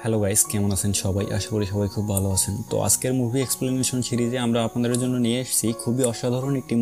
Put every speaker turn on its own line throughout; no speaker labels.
Hello guys, কেমন আছেন সবাই? আশা করি সবাই খুব ভালো আছেন। তো আজকের মুভি এক্সপ্লেনেশন সিরিজে আমরা আপনাদের জন্য নিয়ে এসেছি খুবই অসাধারণ একটি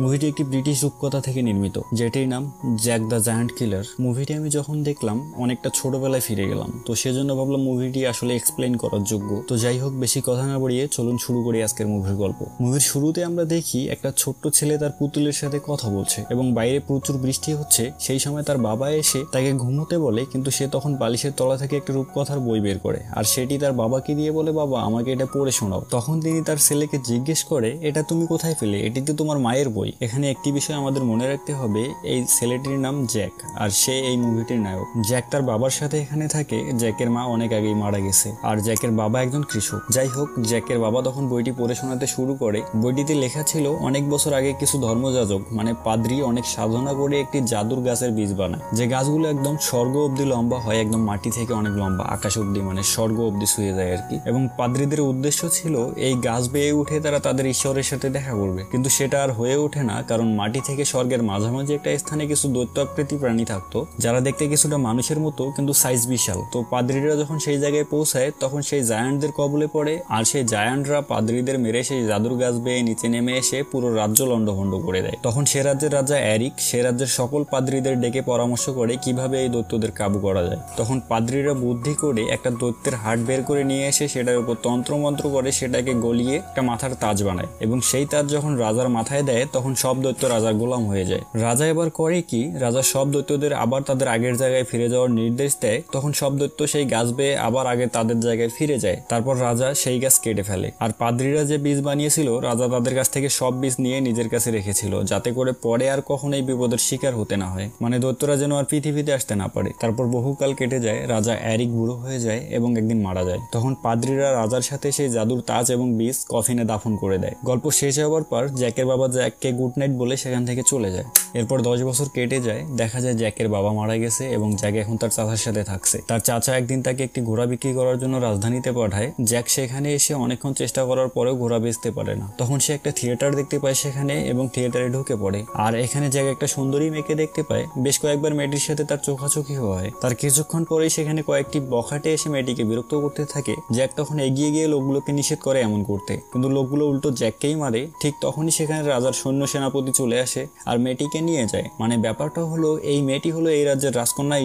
মুভিটি একটি ব্রিটিশ রূপকথা থেকে নির্মিত, যেটির নাম জ্যাক দ্য জায়ান্ট কিলার। মুভিটি আমি যখন দেখলাম অনেকটা ছোটবেলায় ফিরে গেলাম, তো সেজন্য ভাবলাম মুভিটি আসলে এক্সপ্লেন করার যোগ্য। তো যাই হোক, বেশি কথা না বাড়িয়ে চলুন শুরু করি আজকের মুভির গল্প। মুভির শুরুতে আমরা দেখি একটা ছোট্ট ছেলে তার পুতুলের সাথে কথা বলছে এবং বাইরে প্রচুর বৃষ্টি হচ্ছে। সেই সময় তার বাবা এসে তাকে ঘুমোতে বলে, কিন্তু সে তখন বালিশের তলা থেকে একটা রূপকথার বই বের করে আর সেটি তার বাবাকে দিয়ে বলে, বাবা আমাকে এটা পড়ে শোনাও। তখন তিনি তার ছেলেকে জিজ্ঞেস করে, এটা তুমি কোথায় পেলে? এটি তো তোমার মায়ের বই। এখানে একটি বিষয় আমাদের মনে রাখতে হবে, এই ছেলেটির নাম জ্যাক আর সে এই মুভিটির নায়ক। জ্যাক তার বাবার সাথে এখানে থাকে। জ্যাকের মা অনেক আগেই মারা গেছে আর জ্যাকের বাবা একজন কৃষক। যাই হোক, জ্যাকের বাবা তখন বইটি পড়ে শোনাতে শুরু করে। বইটিতে লেখা ছিল অনেক বছর আগে কিছু ধর্মযাজক মানে পাদ্রী অনেক সাধনা করে একটি জাদুর গাছের বীজ বানায়, যে গাছগুলো একদম স্বর্গ অব্দি লম্বা হয়, একদম মাটি থেকে অনেক লম্বা, আকাশ অব্দি মানে স্বর্গ অব্দি ছুঁয়ে যায় আর কি। এবং পাদ্রীদের উদ্দেশ্য ছিল এই গাছ বেয়ে উঠে তারা তাদের ঈশ্বরের সাথে দেখা করবে, কিন্তু সেটা আর হয়ে ওঠে না, কারণ মাটি থেকে স্বর্গের মাঝামাঝি একটা স্থানে কিছু দৈত্য আকৃতি প্রাণী থাকতো, যারা দেখতে কিছুটা মানুষের মতো কিন্তু সাইজ বিশাল। তো পাদ্রীরা যখন সেই জায়গায় পৌঁছায় তখন সেই জায়ান্টদের কবলে পড়ে আর সেই জায়ান্টরা পাদ্রীদের মেরে সেই জাদুর গাছ বেয়ে নিচে নেমে এসে পুরো রাজ্য লন্ডভন্ড করে দেয়। তখন সে রাজ্যের রাজা এরিক সে রাজ্যের সকল পাদ্রীদের ডেকে পরামর্শ করে কিভাবে এই দৈত্যদের কাবু করা যায়। তখন পাদ্রীরা বুদ্ধি করে একটা দৈত্যের হাড় বের করে নিয়ে এসে সেটার উপর তন্ত্রমন্ত্র করে সেটাকে গলিয়ে একটা মাথার তাজ বানায় এবং সেই তাজ যখন রাজার মাথায় দেয় তখন সব দৈত্য রাজার গোলাম হয়ে যায়। রাজা এবার করে কি, রাজা সব দৈত্যদের আবার তাদের আগের জায়গায় ফিরে যাওয়ার নির্দেশ দেয়। তখন সব দৈত্য সেই গাছ বেয়ে আবার আগে তাদের জায়গায় ফিরে যায়। তারপর রাজা সেই গাছ কেটে ফেলে আর পাদ্রীরা যে বীজ বানিয়েছিল রাজা তাদের কাছ থেকে সব বীজ নিয়ে নিজের কাছে রেখেছিল, যাতে করে পরে আর কখনোই বিপদের শিকার হতে না হয়, মানে দৈত্যরা যেন আর পৃথিবীতে আসতে না পারে। তারপর বহুকাল কেটে যায়, রাজা এরিক বুড়ো হয়ে যায় এবং একদিন মারা যায়। তখন পাদ্রীরা রাজার সাথে সেই জাদুর তাজ এবং বীজ কফিনে দাফন করে দেয়। গল্প শেষ হওয়ার পর জ্যাকের বাবা জ্যাককে গুড নাইট বলে সেখান থেকে চলে যায়। এরপর 10 বছর কেটে যায়, দেখা যায় জ্যাকের বাবা মারা গেছে এবং জ্যাক এখন তার চাচার সাথে থাকছে। তার চাচা একদিন তাকে একটি ঘোড়া বিক্রি করার জন্য রাজধানীতে পাঠায়। জ্যাক সেখানে এসে অনেকক্ষণ চেষ্টা করার পরেও ঘোড়া বেচতে পারে না। তখন সে একটা থিয়েটার দেখতে পায় সেখানে এবং থিয়েটারে ঢুকে পড়ে। আর এখানে জ্যাক একটা সুন্দরী মেয়েকে দেখতে পায়। বেশ কয়েকবার মেয়েটির সাথে তার চোখাচোখি হয়। তার কিছুক্ষণ পরেই সেখানে কয়েকটি বখাটে এসে মেয়েটিকে বিরক্ত করতে থাকে। জ্যাক তখন এগিয়ে গিয়ে লোকগুলোকে নিষেধ করে এমন করতে, কিন্তু লোকগুলো উল্টো জ্যাককেই মারে। ঠিক তখনই সেখানে রাজার সৈন্য সেনাপতি চলে আসে আর মেয়েটিকে নিয়ে যায়। মানে ব্যাপারটা হলো, এই মেয়েটি হলো এই রাজ্যের রাজকন্যা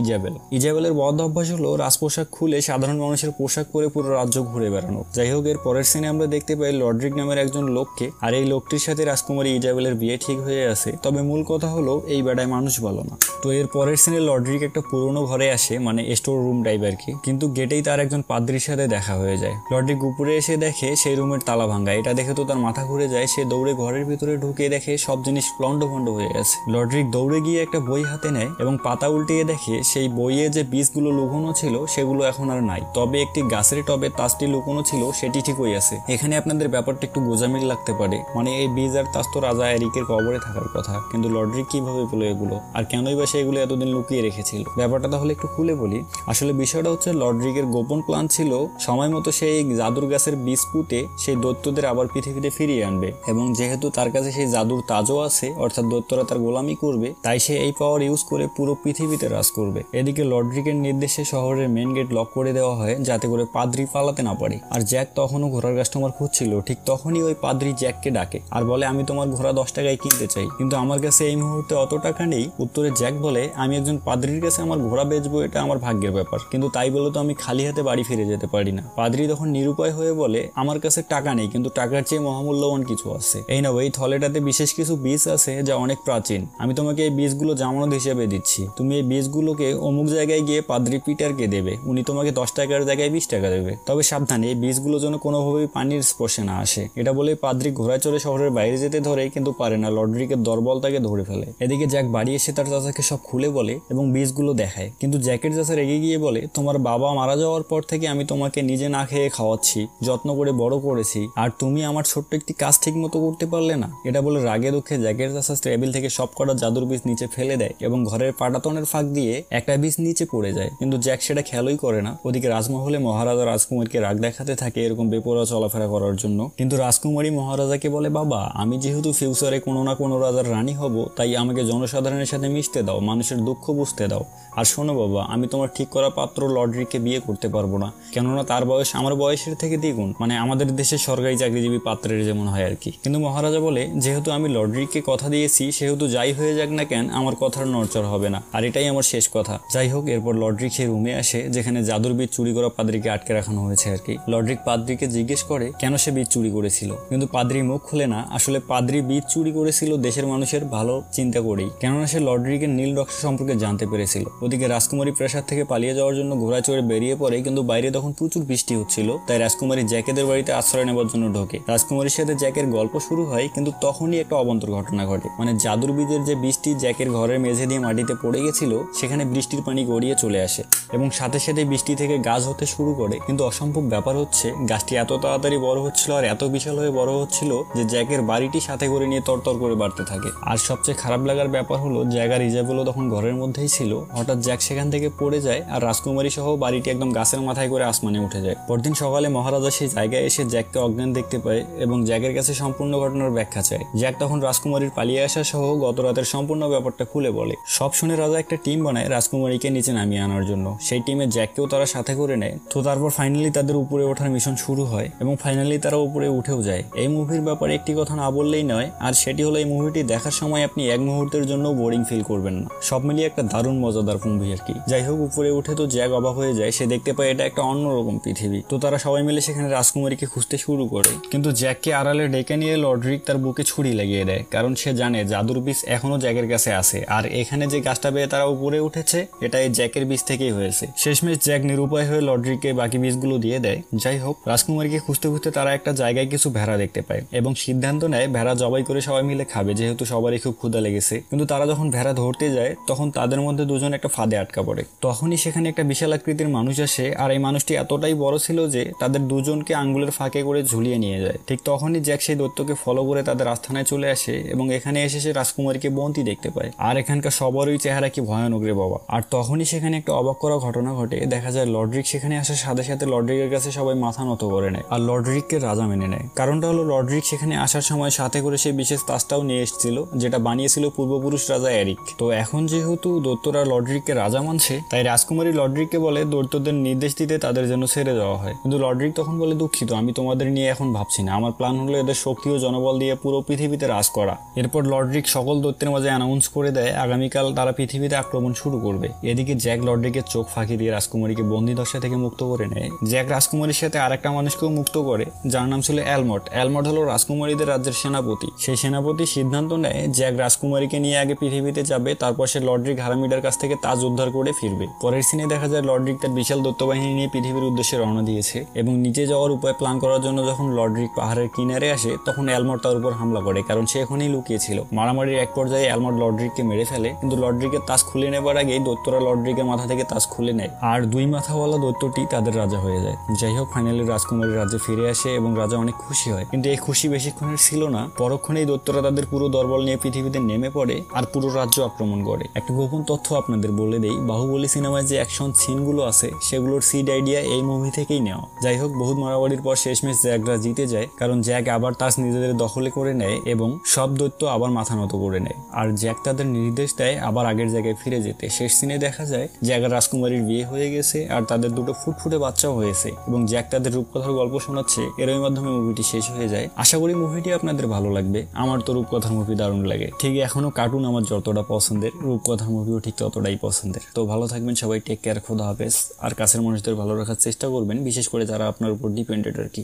ইজাবেলের বদ অভ্যাস হলো রাজপোশাক খুলে সাধারণ মানুষের পোশাক পরে পুরো রাজ্য ঘুরে বেড়ানো। যাই হোক, এর পরের সিনে আমরা দেখতে পাই লড্রিক নামের একজন লোককে, আর এই লোকটির সাথে রাজকুমারী ইজাবেলের বিয়ে ঠিক হয়ে আছে। তবে মূল কথা হলো এই বেড়ায় মানুষ ভালো না। তো এর পরের সিনে লড্রিক একটা পুরোনো ঘরে আসে, মানে স্টোর রুম টাইপ আর কি, কিন্তু গেটেই তার একজন পাদ্রীর সাথে দেখা হয়ে যায়। লড্রিক উপরে এসে দেখে সেই রুমের তালা ভাঙা। এটা দেখে তো তার মাথা ঘুরে যায়। সে দৌড়ে ঘরের ভিতরে ঢুকে দেখে সব জিনিস লন্ডভন্ড হয়ে গেছে। লড্রিক দৌড়ে গিয়ে একটা বই হাতে নেয় এবং পাতা উল্টিয়ে দেখে সেই বইয়ে যে বীজগুলো লুকোনো ছিল সেগুলো এখন আর নাই, তবে একটি গাছের টবে তাজটি লুকোনো ছিল সেটি ঠিকই আছে। এখানে আপনাদের ব্যাপারটা একটু গোজামিল লাগতে পারে, মানে এই বীজ আর তাজ তো রাজা এরিকের কবরে থাকার কথা, কিন্তু লড্রিক কিভাবে পেলো এগুলো আর কেনই বা সেগুলো এতদিন লুকিয়ে রেখেছিল? ব্যাপারটা তাহলে একটু খুলে বলি। আসলে বিষয়টা হচ্ছে, লড্রিকের গোপন প্ল্যান ছিল সময় মতো সেই জাদুর গাছের বীজ পুঁতে সেই দৈত্যদের আবার পৃথিবীতে ফিরিয়ে আনবে, এবং যেহেতু তার কাছে সেই জাদুর তাজও আছে, অর্থাৎ দৈত্যরা তার গোলামি করবে, তাই সে এই পাওয়ার ইউজ করে পুরো পৃথিবীতে রাজ করবে। এদিকে লড্রিকের নির্দেশে শহরের মেন গেট লক করে দেওয়া হয় যাতে করে পাদ্রী পালাতে না পারে। আর জ্যাক তখনও ঘোড়ার কাস্টমার খুঁজছিল। ঠিক তখনই ওই পাদ্রী জ্যাককে ডাকে আর বলে, আমি তোমার ঘোড়া 10 টাকায় কিনতে চাই, কিন্তু আমার কাছে এই মুহূর্তে অত টাকা নেই। উত্তরে জ্যাক বলে, আমি একজন পাদ্রীর কাছে আমার ঘোড়া বেচবো, এটা আমার ভাগ্যের ব্যাপার, কিন্তু তাই বলে তো আমি খালি হাতে বাড়ি ফিরে যেতে পারি না। পাদ্রী তখন নিরুপায় হয়ে বলে, আমার কাছে টাকা নেই, কিন্তু টাকার চেয়ে মহামূল্যবান কিছু আছে। এই নাও, এই থলেটাতে বিশেষ কিছু বীজ আছে যা অনেক প্রাচীন। আমি তোমাকে এই বীজগুলো জামানত হিসেবে দিচ্ছি। তুমি এই বীজগুলোকে অমুক জায়গায় গিয়ে পাদ্রী পিটারকে দেবে, উনি তোমাকে 10 টাকার জায়গায় 20 টাকা দেবে। তবে সাবধানে, এই বীজগুলো যেন কোনোভাবেই পানির স্পর্শে না আসে। এটা বলে পাদ্রী ঘোড়ায় চড়ে শহরের বাইরে যেতে ধরে, কিন্তু পারে না। লড্রিকের দরবল তাকে ধরে ফেলে। এদিকে জ্যাক বাড়ি এসে তার চাচাকে সব খুলে বলে এবং বীজগুলো দেখায়, কিন্তু জ্যাকের চাচা রেগে গিয়ে বলে, তোমার বাবা মারা যাওয়ার পর থেকে আমি তোমাকে নিজে না খেয়ে খাওয়াচ্ছি, যত্ন করে বড় করেছি, আর তুমি আমার ছোট্ট একটি কাজ ঠিক মতো করতে পারলে না। এটা বলে রাগে দুঃখে জ্যাকের চাচা টেবিল থেকে সব কটা জাদুর বীজ নিচে ফেলে দেয় এবং ঘরের পাটাতনের ফাঁক দিয়ে একটা বীজ নিচে পড়ে যায়, কিন্তু জ্যাক সেটা খেয়ালই করে না। ওদিকে রাজমহলে মহারাজা রাজকুমারীকে রাগ দেখাতে থাকে এরকম বেপরোয়া চলাফেরা করার জন্য, কিন্তু রাজকুমারী মহারাজাকে বলে, বাবা আমি যেহেতু ফিউচারে কোনো না কোনো রাজার রানী হব, তাই আমাকে জনসাধারণের সাথে মিশতে দাও, মানুষের দুঃখ বুঝতে দাও। আর শোনো বাবা, আমি তোমার ঠিক করা পাত্র লড্রিককে বিয়ে করতে পারবো না, কেননা তার বয়স আমার বয়সের থেকে দ্বিগুণ, মানে আমাদের দেশের সরকারি চাকরিজীবী পাত্রের যেমন হয় আর কি। কিন্তু মহারাজা বলে, যেহেতু আমি লর্ডরিককে কথা দিয়েছি, সেহেতু যাই হয়ে যাক না কেন আমার কথার নড়চড় হবে না, আর এটাই আমার শেষ কথা। যাই হোক, এরপর লর্ডরিক সেই রুমে আসে যেখানে জাদুর বীজ চুরি করা পাদ্রিকে আটকে রাখানো হয়েছে আর কি। লর্ডরিক পাদ্রিকে জিজ্ঞেস করে কেন সে বীজ চুরি করেছিল, কিন্তু পাদ্রি মুখ খুলে না। আসলে পাদ্রি বীজ চুরি করেছিল দেশের মানুষের ভালো চিন্তা করেই, কেননা সে লর্ডরিকের নীল রক্ত সম্পর্কে জানতে পেরেছিল। ওদিকে রাজকুমারী প্রাসাদ থেকে পালিয়ে যাওয়ার জন্য ঘোড়া চড়ে বেরিয়ে পড়ে, কিন্তু বাইরে তখন প্রচুর বৃষ্টি হচ্ছিল, তাই রাজকুমারী জ্যাকেদের বাড়িতে আশ্রয় নেবার জন্য ঢোকে। রাজকুমারীর সাথে জ্যাকের গল্প শুরু হয়, কিন্তু তখনই একটা অবান্তর ঘটনা ঘটে। মানে জাদুর বীজের যে বৃষ্টি জ্যাকের ঘরের মেঝে দিয়ে মাটিতে পড়ে গেছিল, সেখানে বৃষ্টির পানি গড়িয়ে চলে আসে এবং সাথে সাথে বৃষ্টি থেকে গাছ হতে শুরু করে। কিন্তু অসম্ভব ব্যাপার হচ্ছে, গাছটি এত তাড়াতাড়ি বড় হচ্ছিল আর এত বিশাল হয়ে বড় হচ্ছিল যে জ্যাকের বাড়িটি সাথে করে নিয়ে তরতর করে বাড়তে থাকে। আর সবচেয়ে খারাপ লাগার ব্যাপার হলো, জ্যাক ইজাবেলও তখন ঘরের মধ্যেই ছিল। হঠাৎ জ্যাক সেখান থেকে পড়ে যায় আর রাজকুমারী সহ বাড়িটি একদম গাছের মাথায় করে আসমানে উঠে যায়। পরদিন সকালে মহারাজা সেই জায়গায় এসে জ্যাককে অজ্ঞান দেখতে পায় এবং জ্যাকের কাছে সম্পূর্ণ ঘটনার ব্যাখ্যা চায়। জ্যাক তখন রাজকুমারীর পালিয়ে আসা সহ গত রাতের সম্পূর্ণ ব্যাপারটা খুলে বলে। সব শুনে রাজা একটা টিম বানায় রাজকুমারীকে নিচে নামিয়ে আনার জন্য। সেই টিমে জ্যাককেও তারা সাথে করে নেয়। তো তারপর ফাইনালি তাদের উপরে ওঠার মিশন শুরু হয় এবং ফাইনালি তারা উপরে উঠেও যায়। এই মুভির ব্যাপারে একটি কথা না বললেই নয়, আর সেটি হলো এই মুভিটি দেখার সময় আপনি এক মুহূর্তের জন্য বোরিং ফিল করবেন না। সব মিলিয়ে একটা দারুণ মজাদার মুভি আর কি। যাই হোক, উপরে উঠে তো জ্যাক অবাক হয়ে যায়। সে দেখতে পায় এটা একটা অন্যরকম পৃথিবী। তো তারা সবাই মিলে সেখানে রাজকুমারীকে খুঁজতে শুরু করে, কিন্তু জ্যাককে আড়ালে ডেকে নিয়ে লর্ডরিক তার বুকে ছুরি লাগিয়ে দেয়, কারণ সে জানে জাদুর বীজ এখনো জ্যাকের কাছে আছে। আর এখানে যে গাছটা পেয়ে তারা উপরে উঠেছে, এটা এই জ্যাকের বীজ থেকেই হয়েছে। শেষমেশ জ্যাক নিরুপায় হয়ে লর্ডরিককে বাকি বীজগুলো দিয়ে দেয়। যাই হোক, রাজকুমারীকে খুঁজতে খুঁজতে তারা একটা জায়গায় কিছু ভেড়া দেখতে পায় এবং সিদ্ধান্ত নেয় ভেড়া জবাই করে সবাই মিলে খাবে, যেহেতু সবারই খুব ক্ষুধা লেগেছে। কিন্তু তারা যখন ভেড়া ধরতে যায়, তখন তাদের মধ্যে দুজন একটা ফাঁদে আটকা পড়ে। তখনই সেখানে একটা বিশাল আকৃতির মানুষ আসে, আর এই মানুষটি এতটাই বড় ছিল যে তাদের দুজনকে আঙ্গুলের ফাঁকে করে ঝুলিয়ে নিয়ে যায়। ঠিক তখনই জ্যাক সেই দৈত্যকে ফলো করে তাদের আস্থানায় চলে আসে এবং এখানে এসে সে রাজকুমারীকে বন্দি দেখতে পায়। আর এখানকার সবারই চেহারা কি ভয়ানক রে বাবা। আর তখনই সেখানে একটা অবাক করা ঘটনা ঘটে। দেখা যায় লর্ডরিক সেখানে আসার সাথে সাথে লর্ডরিকের কাছে সবাই মাথা নত করে নেয় আর লর্ডরিককে রাজা মেনে নেয়। কারণটা হলো, লর্ডরিক সেখানে আসার সময় সাথে করে সেই বিশেষ তাজটাও নিয়ে এসেছিল, যেটা বানিয়েছিল পূর্বপুরুষ রাজা এরিক। তো এখন যেহেতু দৈত্যরা লর্ডরিককে রাজা মানছে, তাই রাজকুমারী লর্ডরিককে বলে দৈত্যদের নির্দেশ দিতে তাদের জন্য ছেড়ে দেওয়া হয়। কিন্তু লর্ডরিক তখন বলে, দুঃখিত, আমি তোমাদের নিয়ে এখন ভাবছি না। আমার প্ল্যান হলো এদের শক্তি ও জনবল দিয়ে পুরো পৃথিবীতে রাজ করা। এরপর লর্ডরিক সকল দৈত্যের মাঝে অ্যানাউন্স করে দেয় আগামীকাল তারা পৃথিবীতে আক্রমণ শুরু করবে। এদিকে জ্যাক লর্ডরিকের চোখ ফাঁকি দিয়ে রাজকুমারীকে বন্দি দশা থেকে মুক্ত করে নেয়। জ্যাক রাজকুমারীর সাথে আরেকটা মানুষকেও মুক্ত করে, যার নাম ছিল অ্যালমট। অ্যালমট হলো রাজকুমারীদের রাজ্যের সেনাপতি। সেই সেনাপতি সিদ্ধান্ত নেয় জ্যাক রাজকুমারীকে নিয়ে আগে পৃথিবীতে যাবে, তারপর সে লর্ডরিক হারামিডার কাছ থেকে তাজ উদ্ধার করে ফিরবে। পরের সিনে দেখা যায় লর্ডরিক তার বিশাল দৈত্যবাহিনী নিয়ে পৃথিবীর উদ্দেশ্যে রওনা দিয়েছে এবং নিচে যাওয়ার উপায় প্ল্যান করার জন্য যখন লর্ডরিক পাহাড়ের কিনারে আসে, তখন অ্যালমট তার উপর হামলা করে, কারণ সে এখনই লুকিয়েছিল। মারামারির এক পর্যায়ে অ্যালমট লর্ডরিককে মেরে ফেলে, কিন্তু লর্ডরিকের তাজ খুলে নেবার আগেই দৈত্যরা লর্ডরিকের মাথা থেকে তাজ খুলে নেয় আর দুই মাথাওয়ালা দৈত্যটি তাদের রাজা হয়ে যায়। যাই হোক, ফাইনালি রাজকুমারী রাজ্যে ফিরে আসে এবং রাজা অনেক খুশি হয়। কিন্তু এই খুশি বেশিক্ষণের ছিল না। পরক্ষণেই দৈত্যরা তাদের পুরো দরবল নিয়ে পৃথিবীতে নেমে পড়ে আর পুরো রাজ্য আক্রমণ করে। একটা গোপন তথ্য আপনাদের বলে দেই, বাহুবলী সিনেমায় যে অ্যাকশন সিনগুলো আছে, সেগুলোর সিড আইডিয়া এই মুভি থেকেই নেওয়া। যাই হোক, বহুত মারামারির পর শেষমেশ জ্যাকরা জিতে যায়, কারণ জ্যাক আবার তাজ নিজেদের দখলে করে নেয় এবং সব দৈত্য আবার মাথা নত করে নেয়। আর জ্যাক তাদের নির্দেশ দেয় আবার আগের জায়গায় ফিরে যেতে। শেষ সিনে দেখা যায় জ্যাক আর রাজকুমারীর বিয়ে হয়ে গেছে আর তাদের দুটো ফুটফুটে বাচ্চাও হয়েছে এবং জ্যাক তাদের রূপকথার গল্প শোনাচ্ছে। এরই মাধ্যমে মুভিটি শেষ হয়ে যায়। আশা করি মুভিটি আপনাদের ভালো লাগবে। আমার তো রূপকথার মুভি দারুণ লাগে। ঠিক এখনো কার্টুন আমার যতটা পছন্দের, রূপকথার মুভিও ঠিক ততটাই পছন্দের। তো ভালো থাকবেন সবাই, টেক কেয়ার, খোদা হাফেজ। আর কাছের মানুষদের ভালো রাখার চেষ্টা করবেন, বিশেষ করে যারা আপনার উপর ডিপেন্ডেড আর কি।